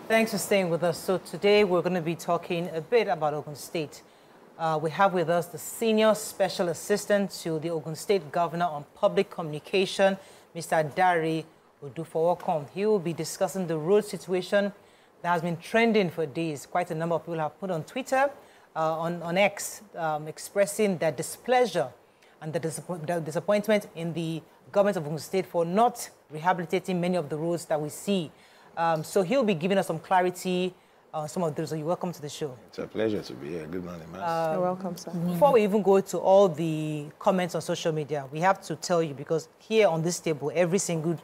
Thanks for staying with us. So today we're going to be talking a bit about Ogun State. We have with us the Senior Special Assistant to the Ogun State Governor on Public Communication, Mr. Dapo Abiodun. He will be discussing the road situation that has been trending for days. Quite a number of people have put on Twitter, on X, expressing their displeasure and the disappointment in the government of Ogun State for not rehabilitating many of the roads that we see. So he'll be giving us some clarity on some of those. So you're welcome to the show. It's a pleasure to be here. Good morning, Master. You're welcome, sir. Before we even go to all the comments on social media, we have to tell you, because here on this table,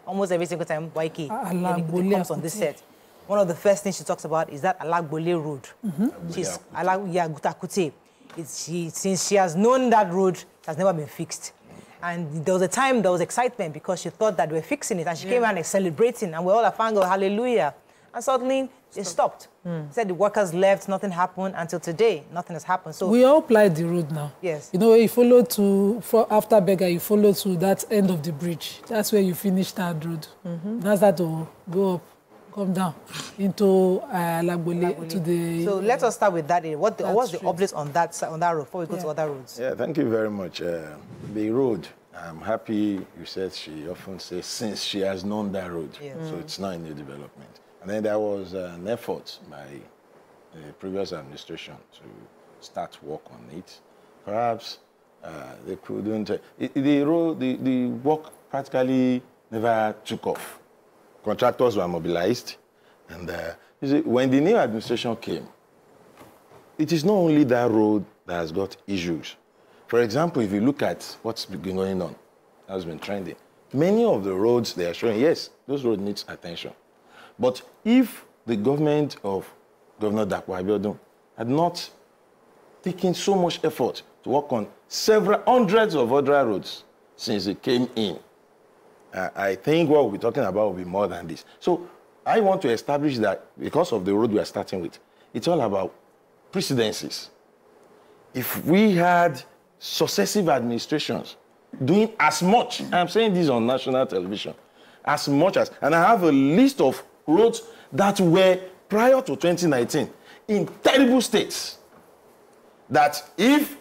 almost every single time YK comes on this set, one of the first things she talks about is that Alagbole Road. She's Gutakute. Since she has known that road, it has never been fixed. And there was a time there was excitement because she thought that we were fixing it, and she came around and celebrating, and we're all a fan of hallelujah. And suddenly it stopped. Said the workers left, nothing happened until today. Nothing has happened. So we all applied the road now. Yes. You know, you follow after Beggar, you follow to that end of the bridge. That's where you finish that road. That's that to go up, come down into Alagbole to the. So let us start with that. What's the updates on that road before we go to other roads? Yeah, thank you very much. The road, I'm happy you said she often says since she has known that road. So it's not a new development. And then there was an effort by the previous administration to start work on it. Perhaps they couldn't. The work practically never took off. Contractors were mobilized. And you see, when the new administration came, it is not only that road that has got issues. For example, if you look at what's been going on, has been trending, many of the roads they are showing, yes, those roads need attention. But if the government of Governor Dapo Abiodun had not taken so much effort to work on several hundreds of other roads since it came in, I think what we'll be talking about will be more than this. So I want to establish that because of the road we are starting with, it's all about precedences. If we had successive administrations doing as much, I'm saying this on national television, as much as, and I have a list of roads that were prior to 2019 in terrible states, that if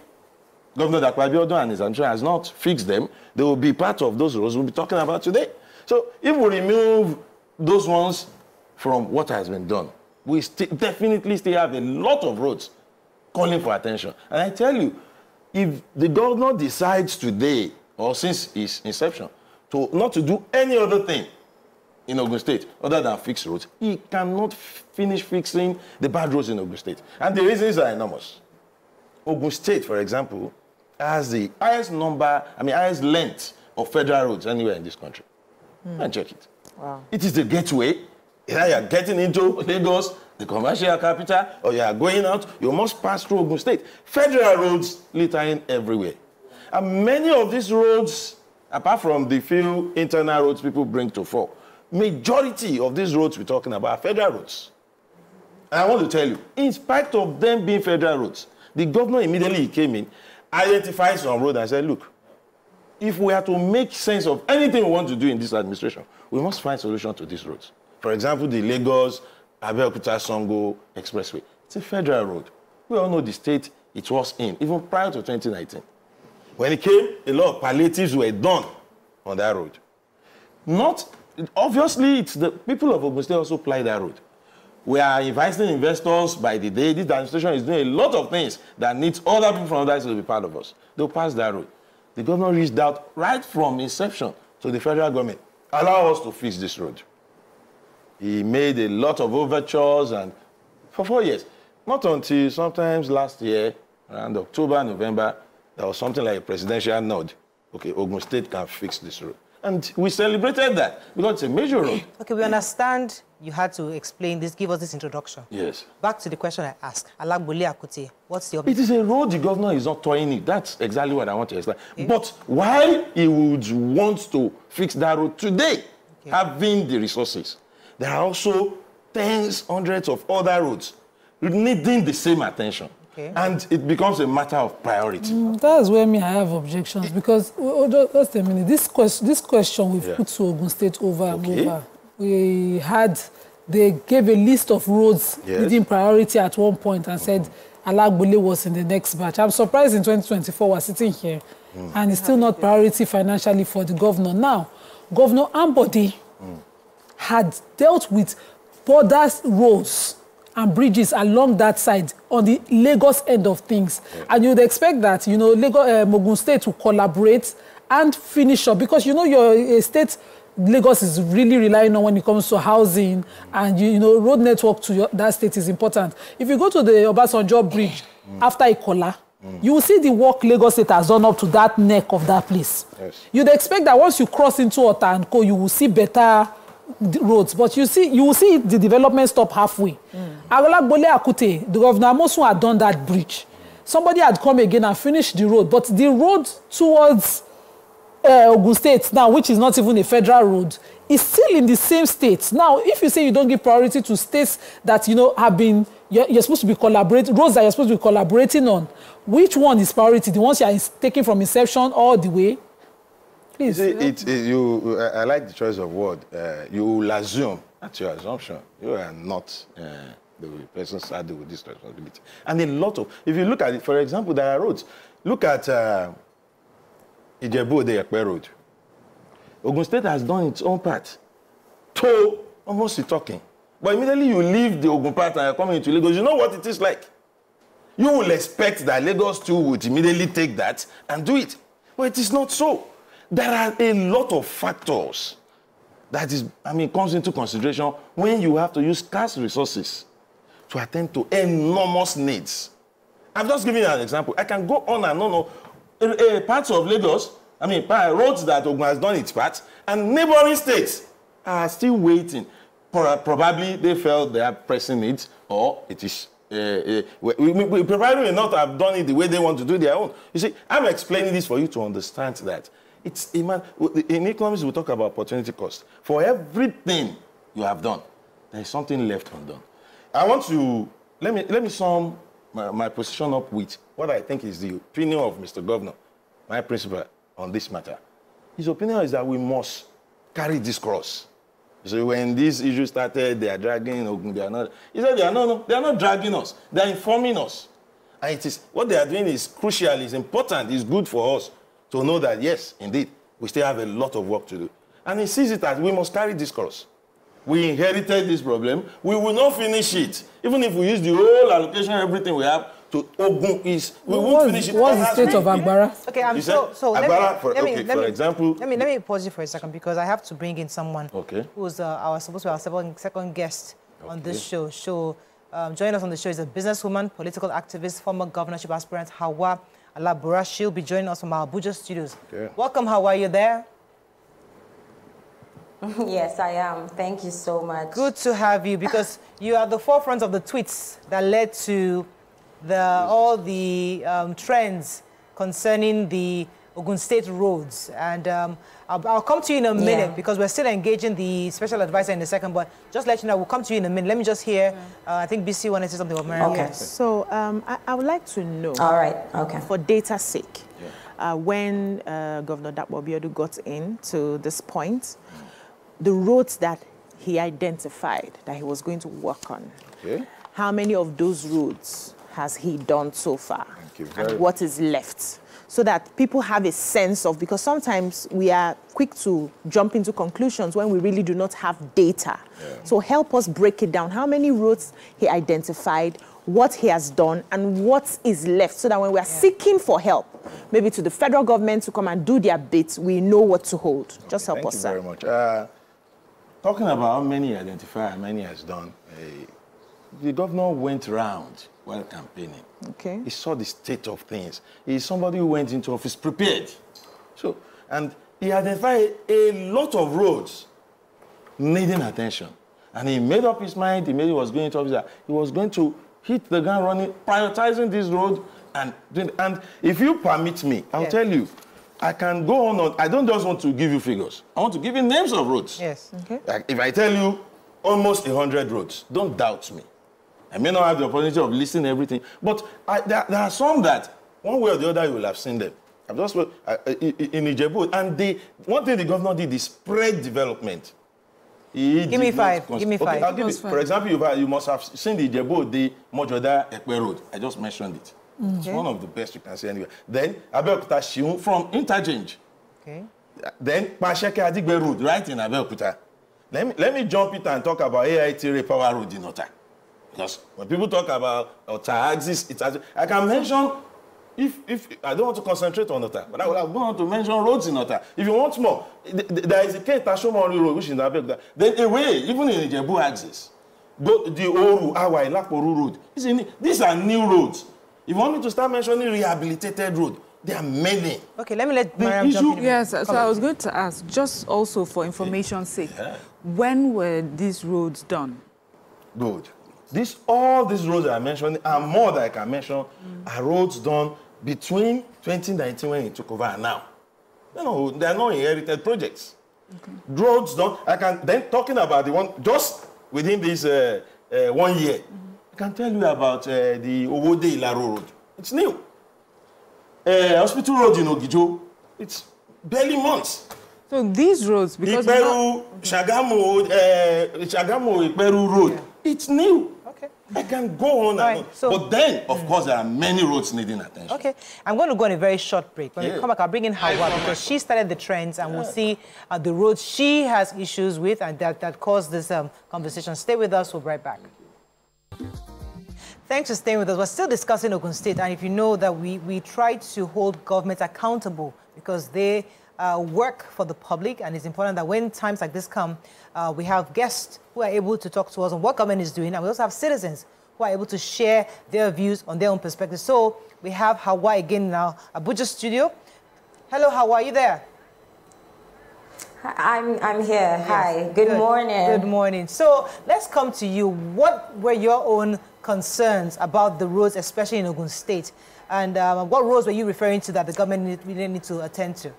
Governor Dapo Abiodun and his administration has not fixed them, they will be part of those roads we'll be talking about today. So if we remove those ones from what has been done, we definitely still have a lot of roads calling for attention. And I tell you, if the governor decides today, or since his inception, not to do any other thing in Ogun State other than fix roads, he cannot finish fixing the bad roads in Ogun State. And the reasons are enormous. Ogun State, for example, has the highest highest length of federal roads anywhere in this country. And check it. Wow. It is the gateway. Either you are getting into Lagos, the commercial capital, or you are going out, you must pass through Ogun State. Federal roads littering everywhere. And many of these roads, apart from the few internal roads people bring to fore, majority of these roads we're talking about are federal roads. And I want to tell you, in spite of them being federal roads, the governor immediately came in, identified some road and said, look, if we are to make sense of anything we want to do in this administration, we must find solution to these roads. For example, the Lagos, Abeokuta-Songo Expressway. It's a federal road. We all know the state it was in, even prior to 2019. When it came, a lot of palliatives were done on that road. Obviously, it's the people of Ogun State also apply that road. We are inviting investors by the day. This administration is doing a lot of things that needs other people from other states to be part of us. They'll pass that road. The governor reached out right from inception to the federal government. Allow us to fix this road. He made a lot of overtures, and for 4 years, not until sometimes last year, around October, November, there was something like a presidential nod. Okay, Ogun State can fix this road. And we celebrated that because it's a major road. Okay, we understand you had to explain this, give us this introduction. Yes. Back to the question I asked. Alagbole Akute, what's the update? It is a road the governor is not toying it. That's exactly what I want to explain. Okay. But why he would want to fix that road today, having the resources, there are also tens, hundreds of other roads needing the same attention. Okay. And it becomes a matter of priority. That's where I have objections, because, just a minute, this question we've put to Ogun State over and over. We had they gave a list of roads leading priority at one point and said Alagbole was in the next batch. I'm surprised in 2024 we're sitting here and it's still not priority financially for the governor. Now, Governor Ambode had dealt with borders roads and bridges along that side on the Lagos end of things. And you'd expect that, you know, Ogun State will collaborate and finish up because, you know, your state, Lagos is really relying on when it comes to housing and, you know, road network to that state is important. If you go to the Obasanjo Bridge after Ikola, you will see the work Lagos State has done up to that neck of that place. Yes. You'd expect that once you cross into Ota and Co, you will see better roads, but you will see the development stop halfway. Agolagbole Akute, the governor Amosun had done that bridge. Somebody had come again and finished the road, but the road towards Ogun State now, which is not even a federal road, is still in the same state. Now, if you say you don't give priority to states that, you know, have been, you're supposed to be collaborating, roads that you're supposed to be collaborating on, which one is priority? The ones you are taking from inception all the way? Please. I like the choice of word. You will assume, that's your assumption, you are not the person saddled with this responsibility. And a lot of, if you look at it, for example, there are roads. Look at Ijebu-Ode-Epe Road. Ogun State has done its own part. To almost talking. But immediately you leave the Ogun part and you're coming into Lagos, you know what it is like. You will expect that Lagos too would immediately take that and do it. But it is not so. There are a lot of factors that comes into consideration when you have to use scarce resources to attend to enormous needs. I'm just giving you an example. I can go on and on. Parts of Lagos, roads that Ogun has done its part, and neighboring states are still waiting. Probably they felt they have pressing needs, or it is we probably may not have done it the way they want to do their own. You see, I'm explaining this for you to understand that it's in economics we talk about opportunity cost. For everything you have done, there is something left undone. I want to let me sum my position up with what I think is the opinion of Mr. Governor, my principal on this matter. His opinion is that we must carry this cross. So when this issue started, they are dragging Ogun, they are not. He said they are not dragging us. They are informing us. And it is what they are doing is crucial, is important, is good for us to know that yes, indeed, we still have a lot of work to do. And he sees it as we must carry this cross. We inherited this problem. We will not finish it. Even if we use the whole allocation, everything we have to Ogun we won't finish it. What's the state of Agbara? Okay, for example. Let me pause you for a second because I have to bring in someone who's supposed to be our second guest on this show. Joining us on the show is a businesswoman, political activist, former governorship aspirant Hawa Alabura. She'll be joining us from our Abuja studios. Okay. Welcome, Hawa. Are you there? Yes, I am. Thank you so much. Good to have you because you are the forefront of the tweets that led to all the trends concerning the Ogun State roads. And I'll come to you in a minute because we're still engaging the special advisor in a second, but just let you know, we'll come to you in a minute. Let me just hear, I think BC wanted to say something about Mariam. Okay. So I would like to know, all right, okay, for data's sake, when Governor Dapo Abiodun got into this point, the roads that he identified that he was going to work on, how many of those roads has he done so far? And what is left? So that people have a sense of, because sometimes we are quick to jump into conclusions when we really do not have data. So help us break it down. How many roads he identified, what he has done, and what is left, so that when we are seeking for help, maybe to the federal government to come and do their bit, we know what to hold. Just help us, sir. Thank you very much. Talking about how many he identified, how many he has done, the governor went round while campaigning. Okay. He saw the state of things. He's somebody who went into office prepared. And he identified a lot of roads needing attention. And he made up his mind, he was going into office, he was going to hit the ground running, prioritizing this road. And if you permit me, I'll tell you, I can go on. I don't just want to give you figures. I want to give you names of roads. Yes. Okay. Like if I tell you almost 100 roads, don't doubt me. I may not have the opportunity of listing everything, but there are some that, one way or the other, you will have seen them. I've just in Ijebu, and one thing the governor did is spread development. Give me five. Give me five. Okay, I'll give it. For example, you must have seen the Ijebu Mojoda Ekpe Road. I just mentioned it. It's one of the best you can see anywhere. Then Abeokuta Shiun from Interchange. Okay. Then Pasheke Adigbe Road, right in Abeokuta. Let me jump it and talk about AIT Power Road in Ota. Because when people talk about Ota axis, I can mention, if I don't want to concentrate on Ota, but I would want to mention roads in Ota. If you want more, there is a K Tashomori Road, which is in Abeokuta. Then away, even in the Ijebu axis, the Oru, Awa, Ilaporu Road. These are new roads. If you want me to start mentioning rehabilitated road, there are many. Okay, let me let Mariam jump in. Yes, so I was going to ask, just also for information's sake, when were these roads done? Good. All these roads that I mentioned, and more that I can mention, are roads done between 2019 when he took over and now. No, they are not inherited projects. Okay. Roads done. Then talking about the one just within this 1 year. I can tell you about the Owode Ilaro Road. It's new. Hospital Road in Ogijo, it's barely months. So these roads, because Iperu, Shagamu, Iperu Road, it's new. Okay. I can go on and on. So, but then, of course, there are many roads needing attention. Okay. I'm going to go on a very short break. When we come back, I'll bring in Hawa because she started the trends and we'll see the roads she has issues with and that caused this conversation. Stay with us. We'll be right back. Thanks for staying with us. We're still discussing Ogun State, and if you know that we try to hold government accountable because they work for the public, and it's important that when times like this come, we have guests who are able to talk to us on what government is doing, and we also have citizens who are able to share their views on their own perspective. So we have Hawa again now, Abuja studio. Hello, Hawa, are you there? I'm here. Yes. Hi. Good morning. Good morning. So let's come to you. What were your own concerns about the roads, especially in Ogun State? And what roads were you referring to that the government really need to attend to?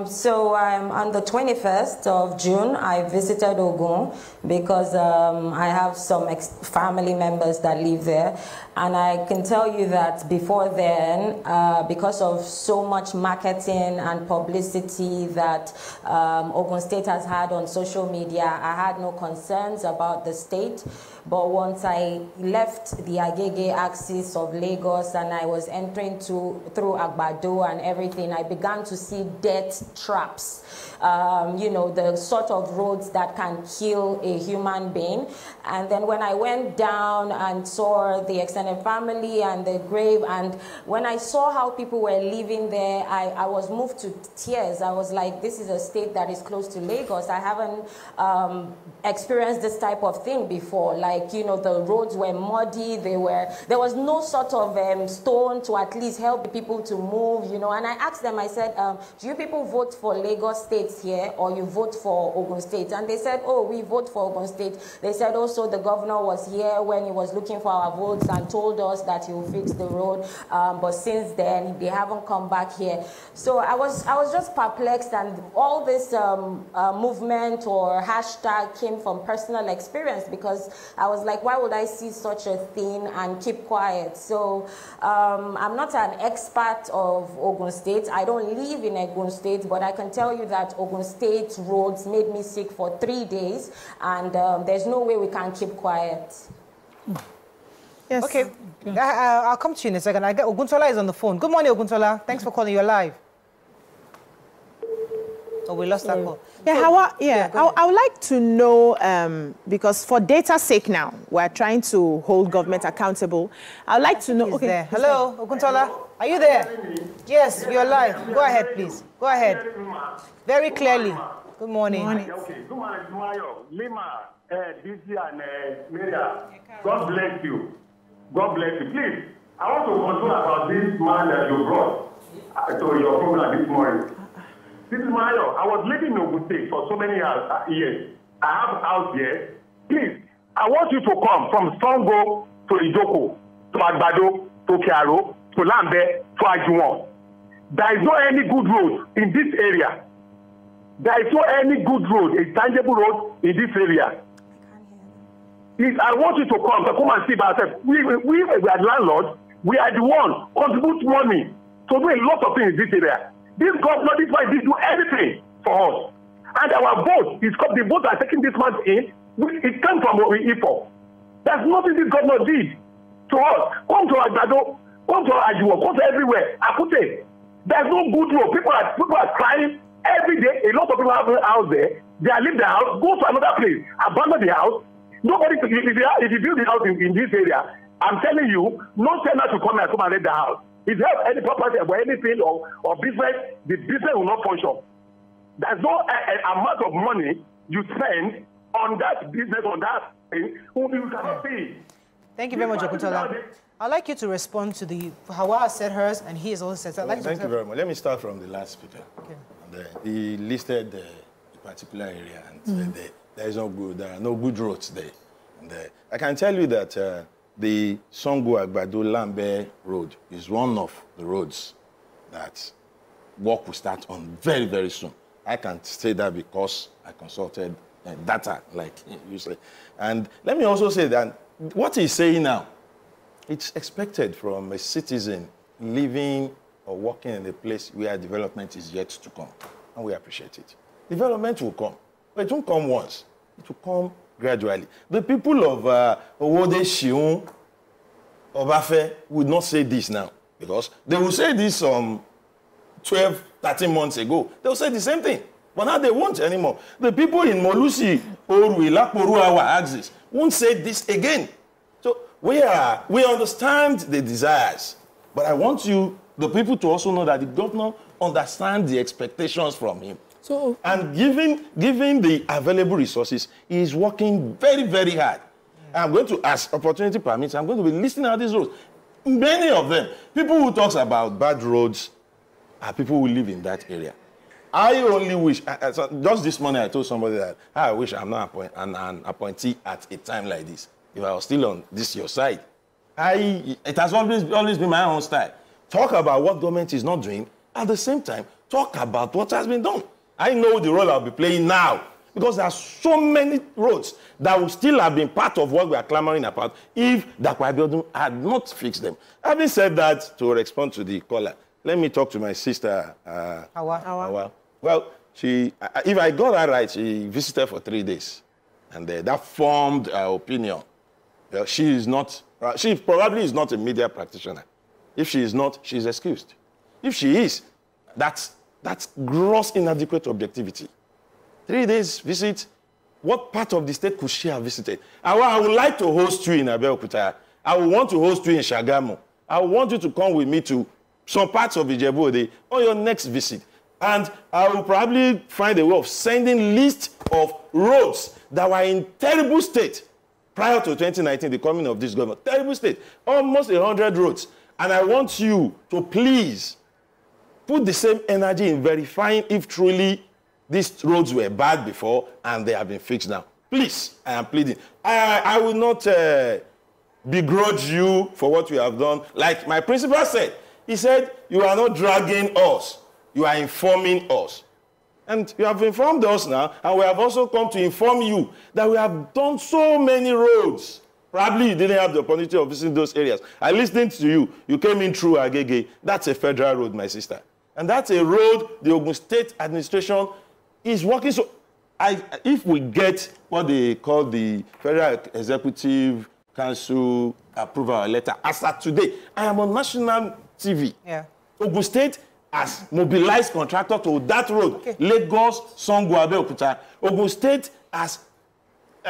So on the 21st of June, I visited Ogun because I have some family members that live there. And I can tell you that before then, because of so much marketing and publicity that Ogun State has had on social media, I had no concerns about the state. But once I left the Agege axis of Lagos and I was entering through Agbado and everything, I began to see death traps. You know, the sort of roads that can kill a human being. And then when I went down and saw the extended family and the grave, and when I saw how people were living there, I was moved to tears. I was like, this is a state that is close to Lagos. I haven't experienced this type of thing before. Like, you know, the roads were muddy. There was no sort of stone to at least help the people to move, you know. And I asked them, I said, do you people vote for Lagos State here or you vote for Ogun State? And they said, oh, we vote for Ogun State. They said also the governor was here when he was looking for our votes and told us that he will fix the road. But since then, they haven't come back here. So I was just perplexed, and all this movement or hashtag came from personal experience because I was like, why would I see such a thing and keep quiet? So I'm not an expert of Ogun State. I don't live in Ogun State, but I can tell you that Ogun State roads made me sick for 3 days, and there's no way we can keep quiet. Yes. Okay, I'll come to you in a second. Oguntola is on the phone. Good morning, Oguntola. Thanks for calling. You're live. Oh, we lost that call. Yeah, I would like to know, because for data's sake now, we're trying to hold government accountable. I would like to know. Okay. There. Hello, Oguntola. Are you there? Yes, you're live. Go ahead, please. Go ahead. Very clearly. Good morning. Okay. Good morning, Mayo. Lima, DC, and Maria. God bless you. God bless you. Please, I want to consult about this man that you brought to your program this morning. This is Mayo. I was living in Ogun State for so many years. I have a house here. Please, I want you to come from Songo to Ijoko, to Agbado, to Kiaro, to Lambe, to Ajuwon. There is no any good road in this area. There is no any good road, a tangible road in this area. Please, I want you to come and see by yourself. We are landlords. We are the one contribute money to do a lot of things in this area. This government, this one, didn't do anything for us. And our vote, the vote are taking this man in, it came from Ifo. There's nothing this governor did to us. Come to Agbado, come to Ajiwo, come to everywhere. Akute. There's no good road. People are crying every day. A lot of people have a house there. They are leaving the house, go to another place, abandon the house. Nobody, if you build the house in this area, I'm telling you, no tenant to come and rent the house. If you have any property or anything or business, the business will not function. There's no amount of money you spend on that business, on that thing, who you cannot see. Thank you very much, Okuntola. I'd like you to respond to the Hawa said hers, and he has also said that. Thank you very much. Let me start from the last speaker. Okay. And, he listed a particular area and said there are no good roads there. And I can tell you that the Songo Agbado Lambe road is one of the roads that work will start on very, very soon. I can say that because I consulted data, like you say. And let me also say that what he's saying now, it's expected from a citizen living or working in a place where development is yet to come. And we appreciate it. Development will come. But it won't come once. It will come gradually. The people of Owode, Shiun, Obafe would not say this now. Because they will say this 12, 13 months ago. They will say the same thing. But now they won't anymore. The people in Molusi, Orui, Laporu, our axis, won't say this again. So we understand the desires. But I want the people to also know that the governor understands the expectations from him. So, and given the available resources, he is working very, very hard. I'm going to, as opportunity permits, I'm going to be listing out these roads. Many of them, people who talk about bad roads are people who live in that area. I only wish, just this morning I told somebody that I wish I'm not an appointee at a time like this. If I was still on your side. It has always been my own style. Talk about what government is not doing. At the same time, talk about what has been done. I know the role I'll be playing now because there are so many roads that will still have been part of what we are clamoring about if Dapo Abiodun had not fixed them. Having said that, to respond to the caller, let me talk to my sister, Hawa. Well, if I got her right, she visited for 3 days. And that formed her opinion. Well, she probably is not a media practitioner. If she is not, she is excused. If she is, that's gross inadequate objectivity. 3 days visit, what part of the state could she have visited? I would like to host you in Abeokuta. I would want to host you in Shagamu. I would want you to come with me to some parts of Ijebu-Ode on your next visit. And I will probably find a way of sending lists of roads that were in terrible state prior to 2019, the coming of this government. Terrible state. Almost 100 roads. And I want you to please put the same energy in verifying if truly these roads were bad before and they have been fixed now. Please, I am pleading. I will not begrudge you for what you have done. Like my principal said, he said, you are not dragging us. You are informing us. And you have informed us now, and we have also come to inform you that we have done so many roads. Probably you didn't have the opportunity of visiting those areas. I listened to you. You came in through Agege. That's a federal road, my sister. And that's a road the Ogun State administration is working. So if we get what they call the Federal Executive Council approval letter, as of today, I am on national TV. Yeah. Ogun State has mobilized contractor to that road. Okay. Lagos, Songo, Abeokuta. Ogun State has,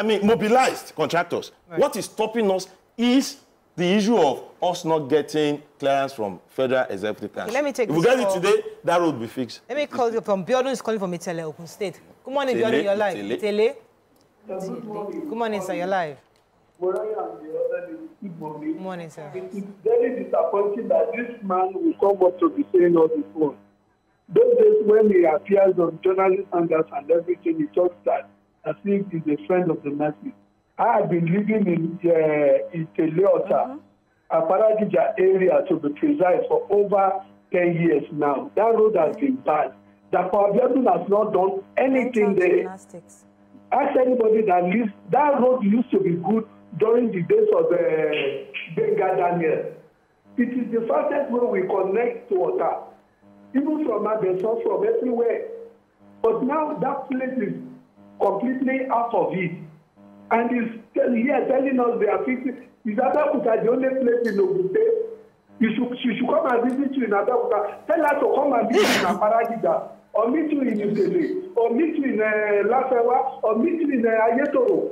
mobilized contractors. Right. What is stopping us is the issue of us not getting clearance from Federal Executive Council. Let me take if we get it today, that road will be fixed. Let me call you from Biodun is calling from Itele, Ogun State. Good morning, Biodun, you're live. Itele. Good morning, sir, you're live. Good morning, sir. It is very disappointing that this man will come up to be saying all this one. Those days when he appears on journalist standards and everything, he talks that as if he's a friend of the masses. I have been living in Teleota, Aparagija area to be precise, for over 10 years now. That road has been bad. Dapo Abiodun has not done anything there. Ask anybody that lives, that road used to be good during the days of Benga Daniel. It is the fastest way we connect to water. Even from Abeson, from everywhere. But now that place is completely out of it. And he's telling us they are fixing. Is Abeokuta the only place in Ogun State? She should come and visit you in Abeokuta. Tell her to come and visit in Aparagida, or meet you in Usele, or meet you in Lafewa, or meet you in Ayetoro.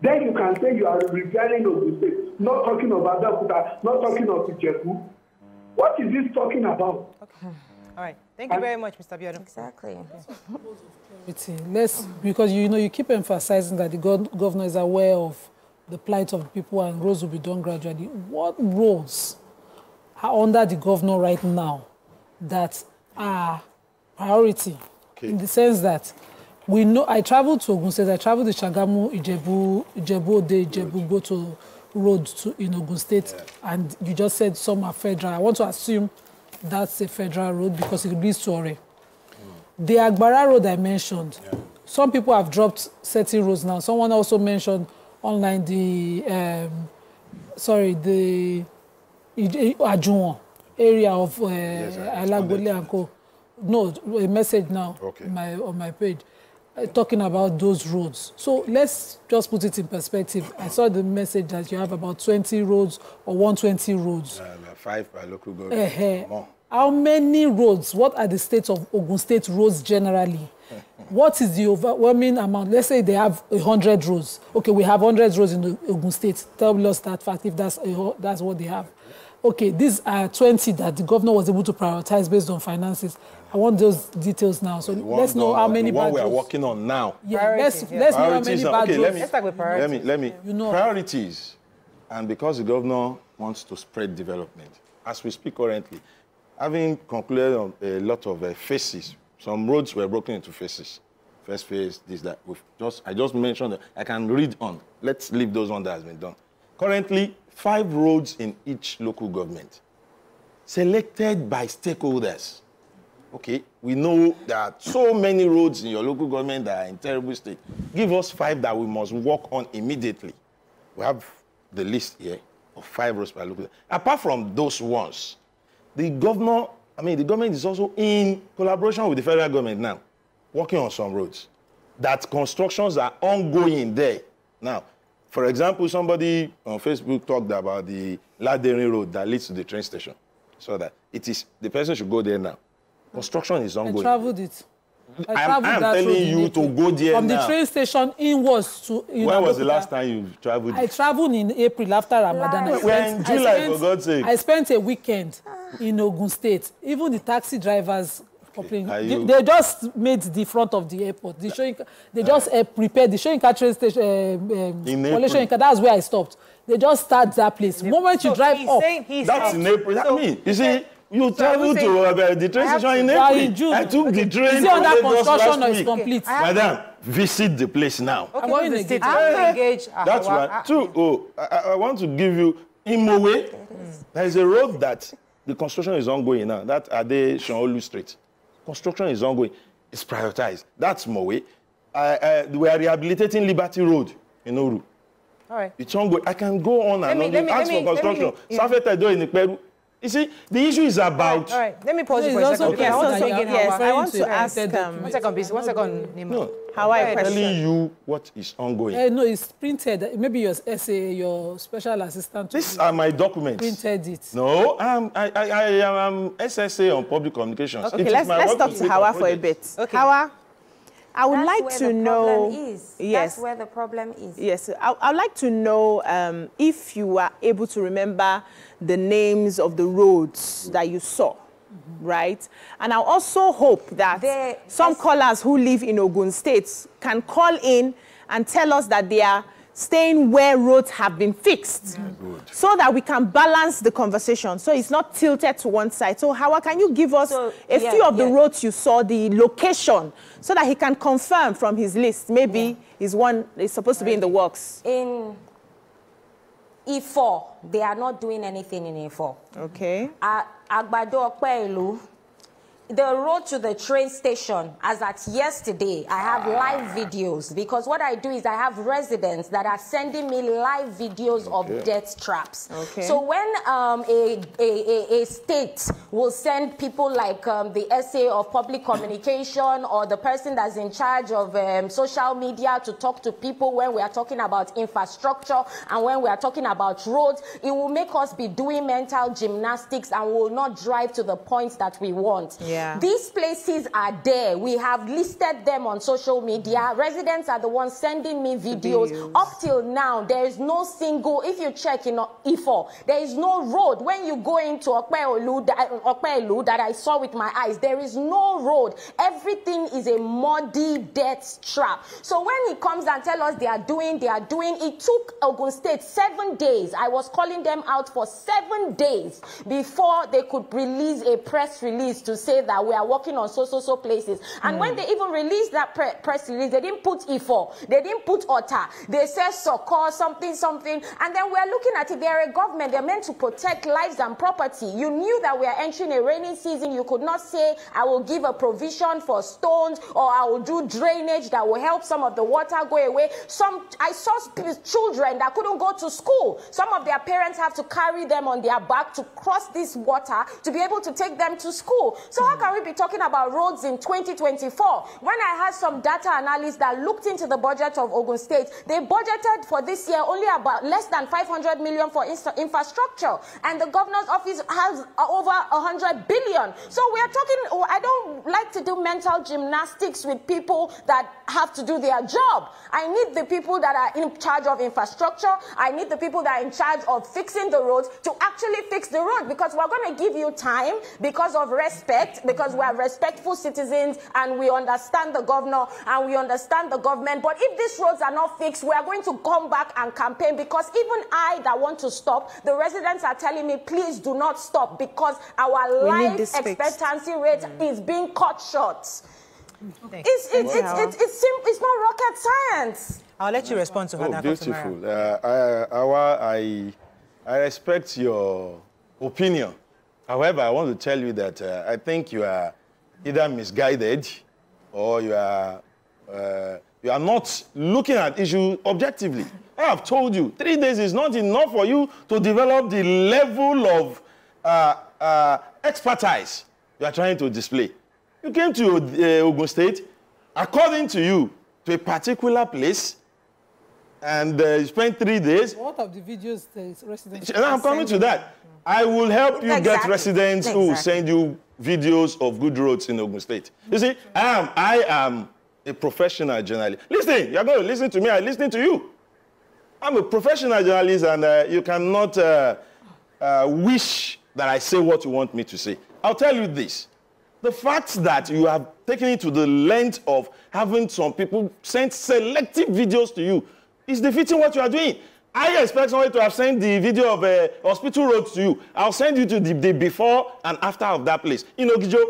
Then you can say you are referring Ogun State, not talking about Abeokuta, not talking of Ijebu. What is this talking about? Okay. All right. Thank you very much, Mr. Abiodun. Exactly. Because you keep emphasizing that the governor is aware of the plight of the people and roads will be done gradually. What roads are under the governor right now that are priority? Okay. In the sense that we know, I traveled to Ogun State, I traveled to Shagamu, Ijebu Ode, Ijebu Goto road in Ogun State, and you just said some are federal. I want to assume that's a federal road because it leads to Ore. The Agbara road I mentioned, some people have dropped certain roads now. Someone also mentioned online the Ajuwon area of Alagbole and Co. No, a message now on my page talking about those roads. So let's just put it in perspective. I saw the message that you have about 20 roads or 120 roads. 5 by local government. How many roads? What are the states of Ogun State roads generally? What is the overwhelming amount? Let's say they have 100 roads. Okay, we have 100 roads in Ogun State. Tell us that fact if that's what they have. Okay, these are 20 that the governor was able to prioritize based on finances. I want those details now. So let's know how many bad roads. The one we are working on now. Yeah, let's know how many bad roads. Let's start with priorities. Let me. Priorities. And because the governor wants to spread development, as we speak currently, having concluded on a lot of phases, some roads were broken into phases. First phase, this, that. I just mentioned that. I can read on. Let's leave those on that has been done. Currently, 5 roads in each local government, selected by stakeholders. Okay, we know there are so many roads in your local government that are in terrible state. Give us 5 that we must work on immediately. We have the list here of 5 roads per local. Apart from those ones, the government is also in collaboration with the federal government now, working on some roads. That constructions are ongoing there. Now, for example, somebody on Facebook talked about the Ladering Road that leads to the train station. So that the person should go there now. Construction is ongoing. I traveled it. I am telling you to go there from now. The train station inwards to... When was the last time you traveled? I traveled in April after Ramadan. We're in July, for God's sake. I spent a weekend in Ogun State. Even the taxi drivers complained. They just made the front of the airport. They just prepared the Shoyinka train station. That's where I stopped. They just start that place. The moment you drive up... That's in April. That means, you see... You travel to the train station in April. I took the train. Is it under construction or is complete? Madam, visit the place now. Okay, what is the state? Engage. That's one. I want to give you Imowe. There is a road that the construction is ongoing now. That Ade Shonolu Street. Construction is ongoing. It's prioritized. That's Mowe. We are rehabilitating Liberty Road in Oru. All right. It's ongoing. I can go on and on. Ask for construction. Safetedo in Iperu. You see, the issue is about... All right. Let me pause you for a second. Okay. I want to ask... One second, Nima. No. How I telling you what is ongoing. No, it's printed. Maybe your essay, your special assistant... These are my documents. Printed it. No, I'm SSA on public communications. Okay, let's talk to Hawa for a bit. Okay. Hawa, I would like to know... Yes. That's where the problem is. Yes. I would like to know if you are able to remember the names of the roads that you saw, right? And I also hope that some callers who live in Ogun State can call in and tell us that they are staying where roads have been fixed, so that we can balance the conversation, so it's not tilted to one side. So Hawa, can you give us a few of the roads you saw, the location, so that he can confirm from his list? Maybe is one is supposed to be in the works. In E4, they are not doing anything in E4. Okay. Agbado Okpelu, the road to the train station, as at yesterday, I have live videos, because what I do is I have residents that are sending me live videos of death traps. So when a state will send people like the SA of public communication or the person that's in charge of social media to talk to people when we are talking about infrastructure and when we are talking about roads, it will make us be doing mental gymnastics and will not drive to the points that we want. These places are there. We have listed them on social media. Residents are the ones sending me videos. Up till now, there is no single, if you check in Ifo, there is no road. When you go into Okpeolu that I saw with my eyes, there is no road. Everything is a muddy death trap. So when he comes and tells us they are doing, it took Ogun State 7 days. I was calling them out for 7 days before they could release a press release to say that we are working on so places. And when they even released that press release, they didn't put Ifo, they didn't put Ota, they said Soko, something, and then we're looking at it. They're a government, they're meant to protect lives and property. You knew that we are entering a rainy season. You could not say, I will give a provision for stones, or I will do drainage that will help some of the water go away. I saw children that couldn't go to school. Some of their parents have to carry them on their back to cross this water to be able to take them to school. So how can we be talking about roads in 2024 when I had some data analysts that looked into the budget of Ogun State? They budgeted for this year only about less than 500 million for infrastructure, and the governor's office has over 100 billion. So we are talking, I don't like to do mental gymnastics with people that have to do their job. I need the people that are in charge of infrastructure. I need the people that are in charge of fixing the roads to actually fix the road, because we're going to give you time because of respect, because we are respectful citizens and we understand the governor and we understand the government. But if these roads are not fixed, we are going to come back and campaign, because even I that want to stop, the residents are telling me, please do not stop, because our life expectancy rate is being cut short. It's not rocket science. I'll let you respond to her. Oh, beautiful. I respect your opinion. However, I want to tell you that I think you are either misguided or you are not looking at issues objectively. I have told you, 3 days is not enough for you to develop the level of expertise you are trying to display. You came to Ogun State, according to you, to a particular place, and you spent 3 days. What of the videos the residents? I'm coming to that. I will help you get residents who will send you videos of good roads in Ogun State. You see, I am a professional journalist. Listen, you're going to listen to me. I'm listening to you. I'm a professional journalist, and you cannot wish that I say what you want me to say. I'll tell you this. The fact that you have taken it to the length of having some people send selective videos to you is defeating what you are doing. I expect somebody to have sent the video of a hospital road to you. I'll send you to the before and after of that place. In Ogijo,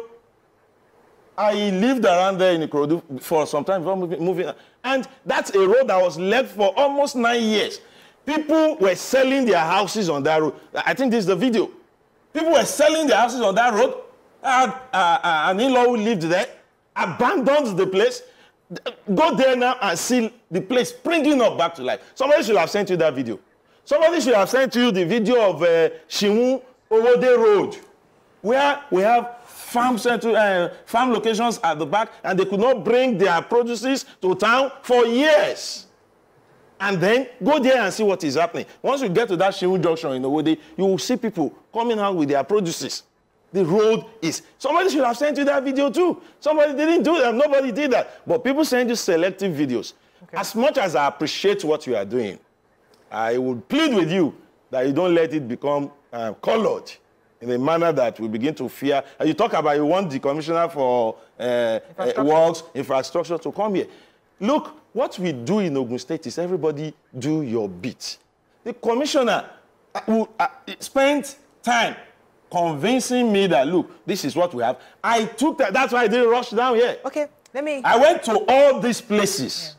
I lived around there in Ikorodu for some time before moving. And that's a road that was left for almost 9 years. People were selling their houses on that road. I think this is the video. People were selling their houses on that road. An in-law who lived there abandoned the place. Go there now and see the place springing up back to life. Somebody should have sent you that video. Somebody should have sent you the video of Shimu Owode Road, where we have farm locations at the back, and they could not bring their produces to town for years. And then go there and see what is happening. Once you get to that Shimu junction in Owode, you will see people coming out with their produces. The road is... Somebody should have sent you that video too. Somebody didn't do that. Nobody did that. But people send you selective videos. Okay. As much as I appreciate what you are doing, I would plead with you that you don't let it become colored in a manner that we begin to fear. And you talk about you want the commissioner for works, infrastructure to come here. Look, what we do in Ogun State is everybody do your bit. The commissioner spent time convincing me that, look, this is what we have. I took that. That's why I didn't rush down here. Okay, let me... I went to all these places.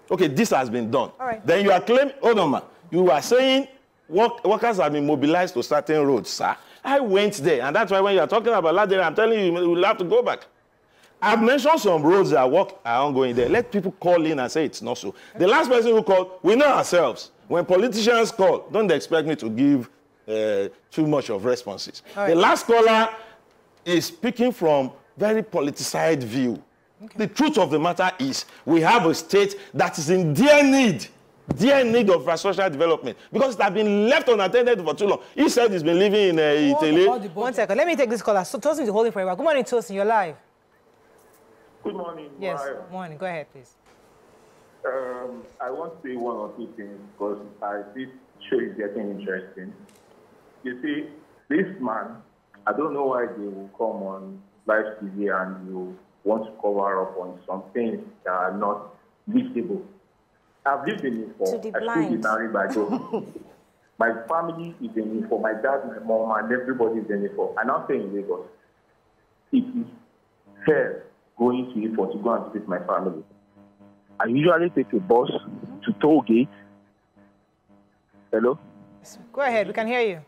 Yeah. Okay, this has been done. All right. Then you are claiming... Hold on, man. You are saying workers have been mobilized to certain roads, sir. I went there, and that's why when you are talking about Ladera, I'm telling you, we'll have to go back. I've mentioned some roads that are ongoing there. Let people call in and say it's not so. The last person who called, we know ourselves. When politicians call, don't expect me to give too much of responses. Right. The last caller is speaking from very politicized view. Okay. The truth of the matter is we have a state that is in dire need of infrastructural development because it has been left unattended for too long. He said he's been living in Italy. 1 second, let me take this caller. So Tosin is holding for a while. Good morning, Tosin, you're live. Good morning. Yes, good morning. Go ahead, please. I want to say one or two things because this show is getting interesting. You see, this man, I don't know why they will come on live TV and you want to cover up on some things that are not visible. I've lived in Ifo. I still be married by God. My family is in Ifo. My dad, my mom, and everybody is in Ifo. I now stay in Lagos. It is hell going to Ifo to go and visit my family. I usually take a bus to toll gate. Hello? Go ahead, we can hear you.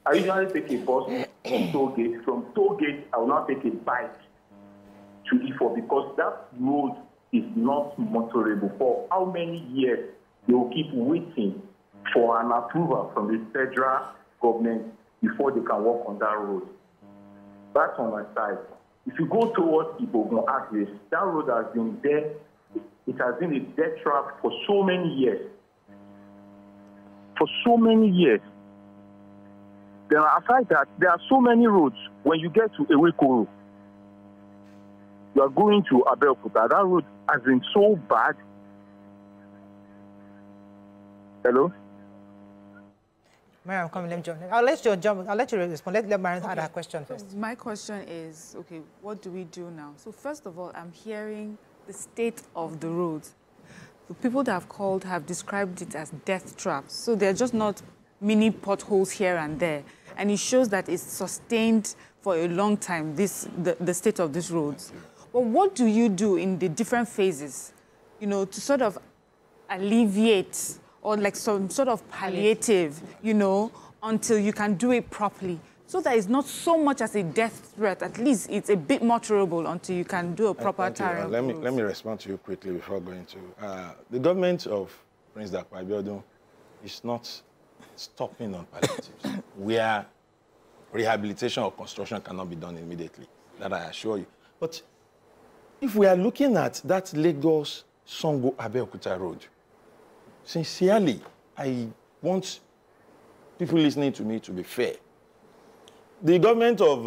I usually take a bus to toll gate. From toll gate, I will now take a bike to Ifo because that road is not motorable. For how many years they will keep waiting for an approval from the federal government before they can walk on that road. That's on my side. If you go towards Ogun axis, that road has been there. It has been a death trap for so many years. For so many years. Then aside that, there are so many roads. When you get to Ewekoro, you are going to Abeokuta. That road has been so bad. Hello? Mariam, come, let me jump. I'll let you respond. Let Mariam add her question first. My question is, okay, what do we do now? So first of all, I'm hearing the state of the roads. The people that have called have described it as death traps. So they're just not mini potholes here and there. And it shows that it's sustained for a long time, the state of these roads. But what do you do in the different phases, you know, to sort of alleviate or like some sort of palliative, you know, until you can do it properly? So that it's not so much as a death threat. At least it's a bit more tolerable until you can do a proper tariff. Let me respond to you quickly before going to... the government of Prince Dapo Abiodun is not stopping on palliatives, where rehabilitation or construction cannot be done immediately. That I assure you. But if we are looking at that Lagos-Sango-Abeokuta road, sincerely, I want people listening to me to be fair. The government of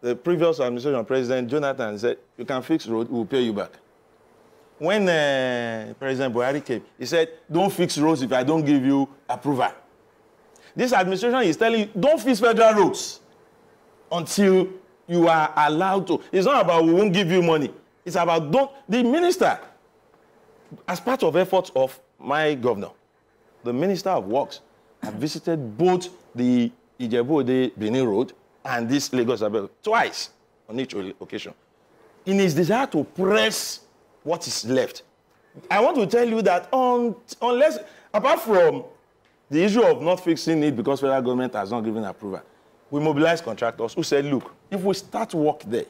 the previous administration, President Jonathan, said, you can fix road, we'll pay you back. When President Buhari came, he said, don't fix roads if I don't give you approval. This administration is telling you, don't fix federal roads until you are allowed to. It's not about we won't give you money. It's about don't. The minister, as part of efforts of my governor, the Minister of Works, have visited both the Ijebu-Ode Benin Road and this Lagos Abeokuta twice on each occasion. In his desire to press what is left, I want to tell you that unless, apart from the issue of not fixing it because federal government has not given approval, we mobilized contractors who said, look, if we start work there,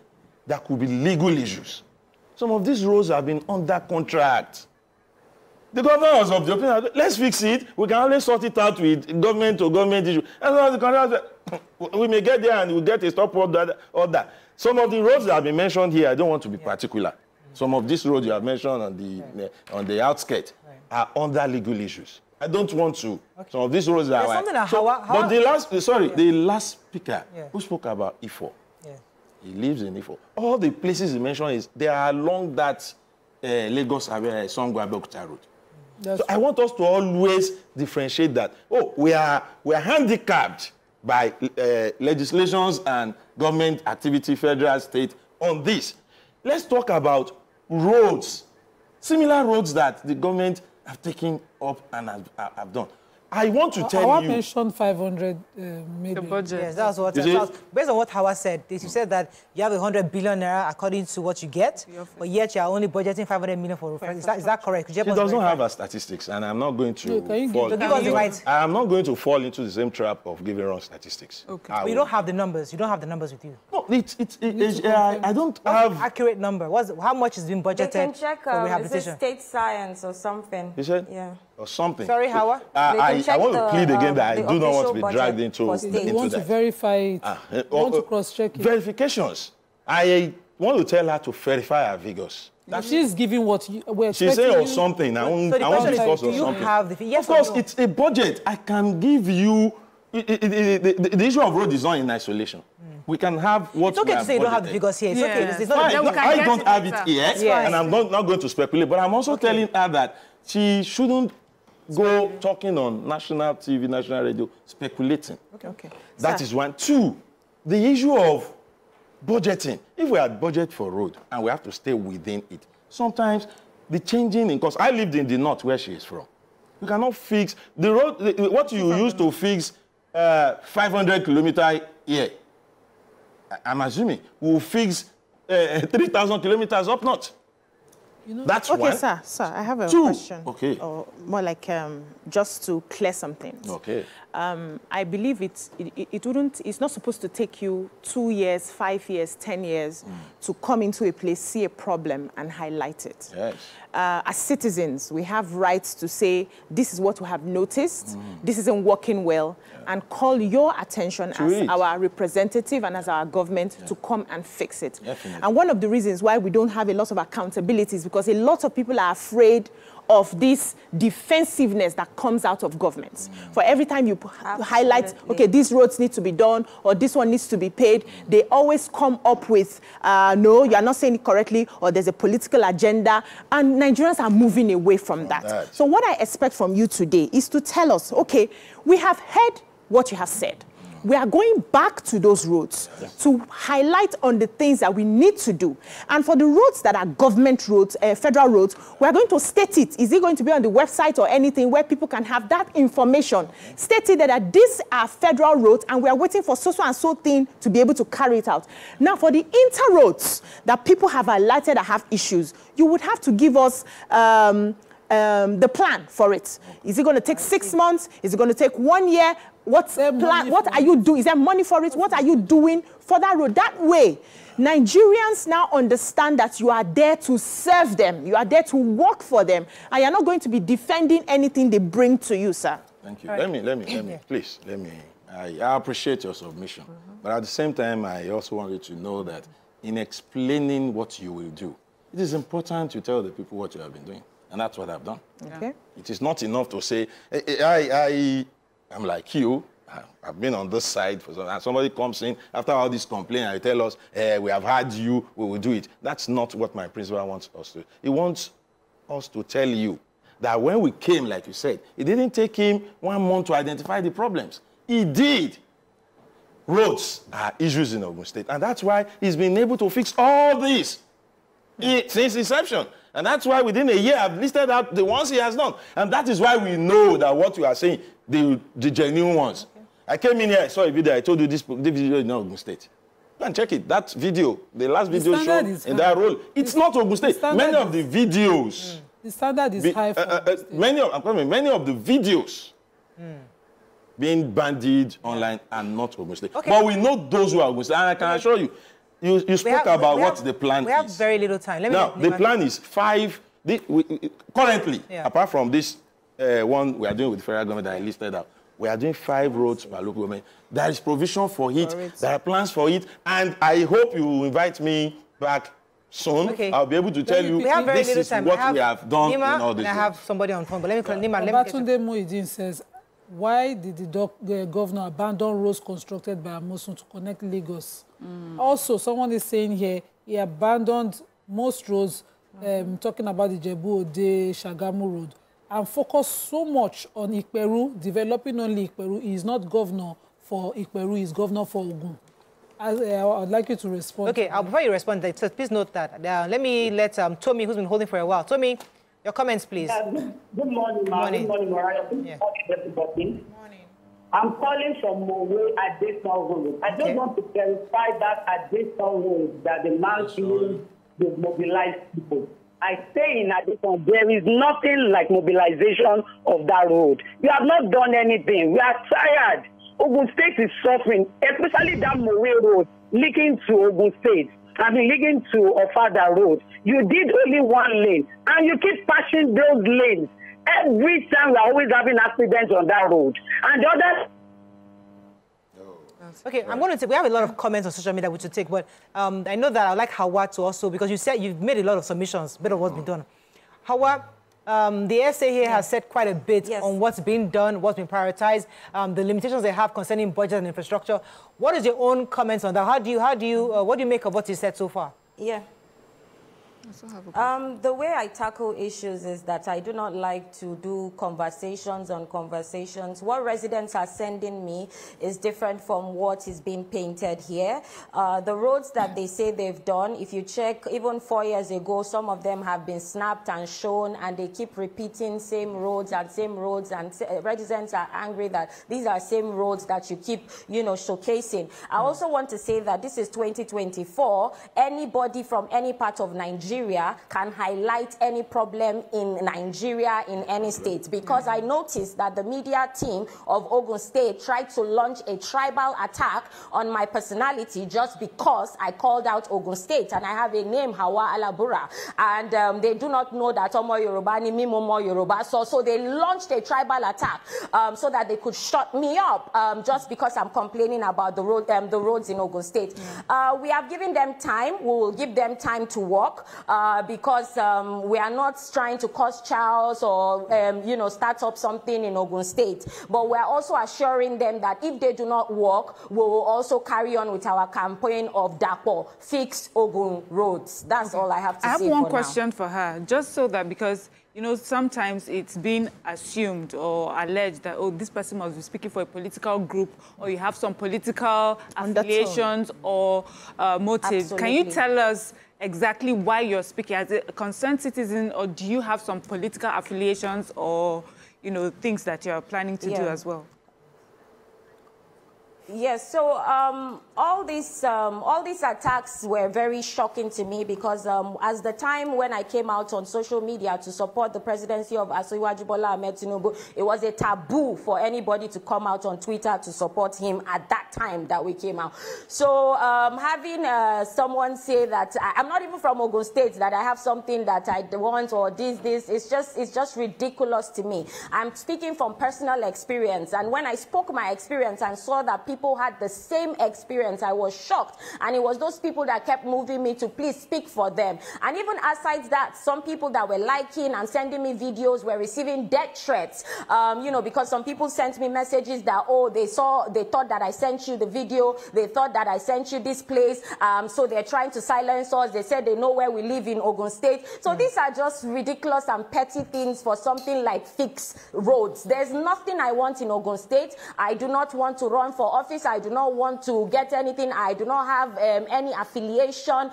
there could be legal issues. Some of these roads have been under contract. The government was of the opinion, let's fix it. We can only sort it out with government to government issue. And so the contractor, we may get there and we'll get a stop order. Some of the roads that have been mentioned here, I don't want to be particular. Some of these roads you have mentioned on the outskirts are under legal issues. I don't want to. Okay. Some of these roads are... But the last speaker who spoke about Ifo, he lives in Ifo. All the places he mentioned, they are along that Lagos-Sango-Abeokuta road. So I want us to always differentiate that. Oh, we are handicapped by legislations and government activity, federal, state, on this. Let's talk about roads, similar roads that the government have taken up and have done. I want to tell Howard you. mentioned 500 million. The budget. Yes, that's what. Based on what Howard said, you said that you have 100 billion naira according to what you get, but yet you are only budgeting 500 million for road. Is that correct? She does not have her statistics, and I'm not going to fall. Give us the right. I'm not going to fall into the same trap of giving wrong statistics. Okay. But you don't have the numbers. You don't have the numbers with you. No, I don't have accurate number. How much is being budgeted They can check, for rehabilitation? is it state science or something? You said? Yeah. Or something. Sorry, Howard? I want to plead again that I do not want to be official dragged into budget You want to verify it. You want to cross-check it. Verifications. I want to tell her to verify her figures. She's giving what we're She's saying or something. I want to discuss or do you something. have the yes Of course, or no? it's a budget. I can give you... The issue of road is not in isolation. We can have what It's okay to say you don't have the figures here. It's okay. It's not Fine. I don't have it here, Yes. and I'm not going to speculate. But I'm also telling her that she shouldn't go talking on national TV, national radio, speculating. Okay. That is one. Two, the issue of budgeting. If we had budget for road and we have to stay within it, sometimes the changing in cost. I lived in the north where she is from. You cannot fix the road. What you use to fix 500 kilometers here, I'm assuming, will fix 3,000 kilometers up north. You know, That's Okay, one. sir, I have a Two. question. Okay. Or more like just to clear something. Okay. I believe it's not supposed to take you 2 years, 5 years, 10 years to come into a place, see a problem and highlight it. Yes. As citizens, we have rights to say, this is what we have noticed, this isn't working well, and call your attention as our representative and as our government to come and fix it. Definitely. And one of the reasons why we don't have a lot of accountability is because a lot of people are afraid of this defensiveness that comes out of governments. For every time you highlight, okay, these roads need to be done, or this one needs to be paid, they always come up with, no, you are not saying it correctly, or there's a political agenda, and Nigerians are moving away from that. So what I expect from you today is to tell us, okay, we have heard what you have said. We are going back to those roads to highlight on the things that we need to do. And for the roads that are government roads, federal roads, we are going to state it. Is it going to be on the website or anything where people can have that information? Stated that these are federal roads and we are waiting for so and so thing to be able to carry it out. Now, for the inter roads that people have highlighted that have issues, you would have to give us the plan for it. Is it going to take 6 months? Is it going to take 1 year? What's the plan? What are you doing? Is there money for it? What are you doing for that road? That way, Nigerians now understand that you are there to serve them. You are there to work for them. And you're not going to be defending anything they bring to you, sir. Thank you. Let me, please, I appreciate your submission. But at the same time, I also want you to know that in explaining what you will do, it is important to tell the people what you have been doing. And that's what I've done. Okay. It is not enough to say, I'm like you. I've been on this side for some, and somebody comes in after all this complaint and tell us, we have had you, we will do it. That's not what my principal wants us to do. He wants us to tell you that when we came, like you said, it didn't take him 1 month to identify the problems. He did. Roads are issues in Ogun State, and that's why he's been able to fix all this since inception. And that's why within a year, I've listed out the ones he has done. And that is why we know that what you are saying, the genuine ones. Okay. I came in here, I saw a video, I told you this video is not Ogun State. Go and check it. That video, the last video shown in that role, it's not Ogun State. Many of the videos... the standard is high for many of the videos being bandied online are not Ogun State. Okay. But we know those who are Ogun State. And I can assure you, you spoke about what the plan is. We have very little time. Now, the plan is 5... currently, apart from this one we are doing with the federal government that I listed out, we are doing 5 roads by local government. There is provision for it. There are plans for it. And I hope you will invite me back soon. Okay. I'll be able to tell you this is what we have done in all this. I have somebody on phone, but let me Babatunde Muideen says, why did the governor abandon roads constructed by Amosun to connect Lagos? Also, someone is saying here, he abandoned most roads, talking about the Jebu-Ode Shagamu road, and focused so much on Ikperu, developing only Ikperu. He is not governor for Ikperu, he is governor for Ogun. I'd like you to respond. Okay, before you respond, so please note that. Let me let Tommy, who's been holding for a while. Tommy, Your comments, please. Good morning, ma'am. Good morning, Mariah. Good morning, everybody. Good morning. I'm calling from Mowe at this road. I just want to clarify that at this road that the man feels the mobilized people. I say in addition, there is nothing like mobilization of that road. You have not done anything. We are tired. Ogun State is suffering, especially that Mowe road leading to Ogun State. I mean, leading to Ofada Road. You did only one lane, and you keep passing those lanes. Every time we're always having accidents on that road. And the other... Okay, I'm going to take, we have a lot of comments on social media we should take, but I know that I'd like Hawa to also, because you said you've made a lot of submissions, a bit of what's been done. Hawa, the SA here has said quite a bit on what's been done, what's been prioritized, the limitations they have concerning budget and infrastructure. What is your own comments on that? What do you make of what you said so far? Yeah. The way I tackle issues is that I do not like to do conversations on conversations. What residents are sending me is different from what is being painted here. The roads that they say they've done, if you check, even 4 years ago, some of them have been snapped and shown, and they keep repeating same roads, and residents are angry that these are same roads that you keep, showcasing. I also want to say that this is 2024. Anybody from any part of Nigeria can highlight any problem in Nigeria in any state, because I noticed that the media team of Ogun State tried to launch a tribal attack on my personality just because I called out Ogun State and I have a name, Hawa Alabura, and they do not know that Omo Yoruba ni mi Momo Yoruba, so they launched a tribal attack so that they could shut me up just because I'm complaining about the roads in Ogun State. We have given them time. We will give them time to work. Because we are not trying to cause chaos or, start up something in Ogun State. But we're also assuring them that if they do not work, we will also carry on with our campaign of Dapo, fix Ogun roads. That's all I have to say. I have one question for her, just so that, because, sometimes it's been assumed or alleged that, this person must be speaking for a political group, or you have some political affiliations or motives. Absolutely. Can you tell us exactly why you're speaking? As a concerned citizen, or do you have some political affiliations or, things that you're planning to do as well? Yes, so all these attacks were very shocking to me because as the time when I came out on social media to support the presidency of Asiwaju Bola Ahmed Tinubu, it was a taboo for anybody to come out on Twitter to support him at that time that we came out. So having someone say that I'm not even from Ogun State, that I have something that I want or this, it's just ridiculous to me. I'm speaking from personal experience, and when I spoke my experience and saw that people had the same experience, I was shocked. And it was those people that kept moving me to please speak for them. And even aside that, some people that were liking and sending me videos were receiving death threats, because some people sent me messages that, they thought that I sent you the video, they thought that I sent you this place, so they're trying to silence us. They said they know where we live in Ogun State. So these are just ridiculous and petty things for something like fix roads. There's nothing I want in Ogun State. I do not want to run for office. I do not want to get anything. I do not have any affiliation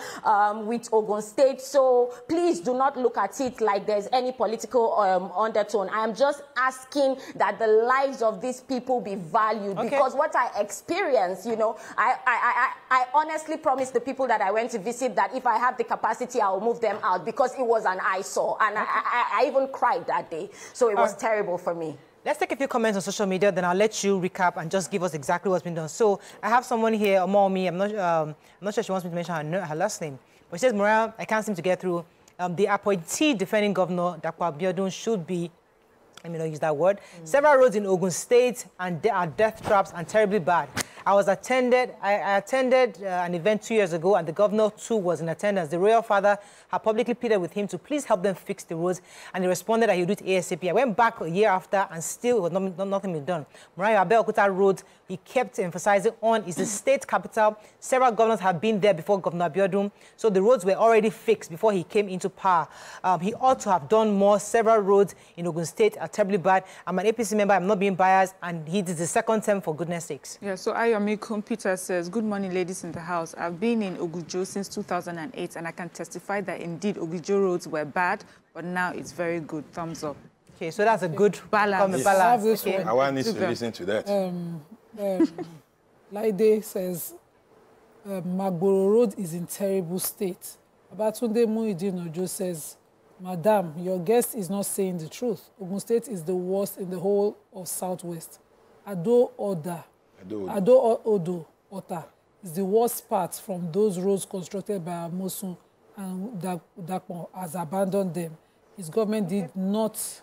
with Ogun State. So please do not look at it like there's any political undertone. I am just asking that the lives of these people be valued, because what I experienced, I honestly promised the people that I went to visit that if I have the capacity, I will move them out, because it was an eyesore. And I even cried that day. So it was terrible for me. Let's take a few comments on social media, then I'll let you recap and just give us exactly what's been done. So I have someone here, Omomi. I'm not sure she wants me to mention her last name, but she says, Mariah, I can't seem to get through. The appointee defending Governor Dapo Abiodun should be, let me not use that word. Several roads in Ogun State are death traps and terribly bad. I attended an event 2 years ago, and the governor too was in attendance. The royal father had publicly pleaded with him to please help them fix the roads, and he responded that he would do it ASAP. I went back a year after, and still was nothing been done. Mariah, Abeokuta Road, he kept emphasizing on, is the state capital. Several governors have been there before Governor Abiodun, so the roads were already fixed before he came into power. He ought to have done more. Several roads in Ogun State are terribly bad. I'm an APC member, I'm not being biased, and he did the second term, for goodness sakes. Yeah, so I Oyomikun Peter says, good morning, ladies in the house. I've been in Ogujo since 2008, and I can testify that indeed Ogujo roads were bad, but now it's very good. Thumbs up. Okay, so that's a good balance. Yes. Okay. I want to listen to that. Aide says, Magboro Road is in terrible state. Abatunde Muideen Ojo says, Madam, your guest is not saying the truth. Ogun State is the worst in the whole of Southwest. Ado Odo Ota is the worst part from those roads constructed by Amosun, and Dapo has abandoned them. His government did not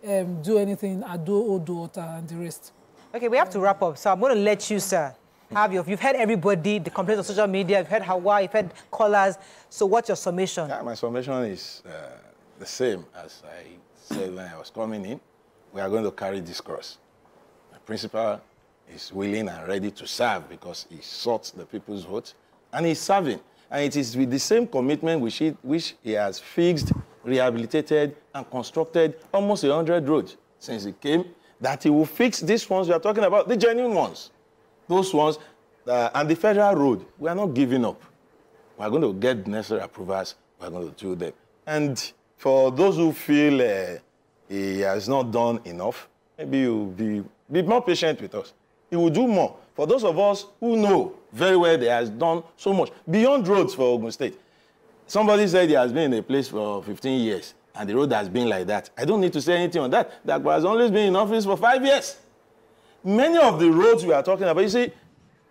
do anything, Ado Odo Ota and the rest. Okay, we have to wrap up, so I'm going to let you, sir, have you've heard everybody, the complaints on social media, you've heard Hawa, you've heard callers, so what's your summation? Yeah, my summation is the same as I said when I was coming in. We are going to carry this cross. The principal is willing and ready to serve because he sought the people's vote, and he's serving. And it is with the same commitment which he has fixed, rehabilitated, and constructed almost 100 roads since he came, that he will fix these ones we are talking about, the genuine ones. Those ones, and the federal road, we are not giving up. We are going to get necessary approvals. We are going to do them. And for those who feel he has not done enough, maybe you'll be more patient with us. He will do more. For those of us who know very well that he has done so much, beyond roads for Ogun State. Somebody said he has been in a place for 15 years, and the road has been like that. I don't need to say anything on that. Dapo has only been in office for 5 years. Many of the roads we are talking about, you see,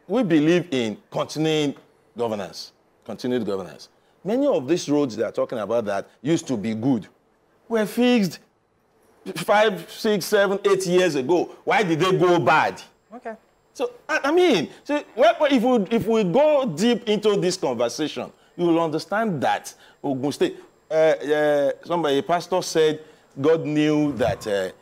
we believe in continued governance. Many of these roads they are talking about that used to be good were fixed 5, 6, 7, 8 years ago. Why did they go bad? Okay. So, I mean, so if we go deep into this conversation, you will understand that Ogun State, a pastor said God knew that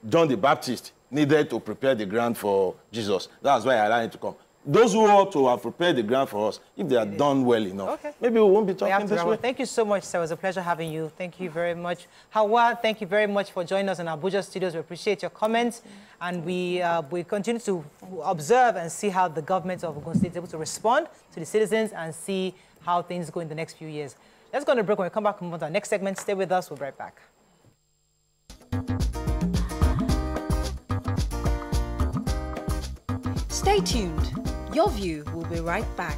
John the Baptist needed to prepare the ground for Jesus. That's why I allowed him to come. Those who ought to have prepared the ground for us, if they are done well enough, maybe we won't be talking this way. Thank you so much, sir. It was a pleasure having you. Thank you very much. Hawa, thank you very much for joining us in Abuja studios. We appreciate your comments, and we continue to observe and see how the government of Ogun State is able to respond to the citizens and see how things go in the next few years. Let's go on a break. When we come back, we'll move on to our next segment. Stay with us. We'll be right back. Stay tuned. Your View will be right back.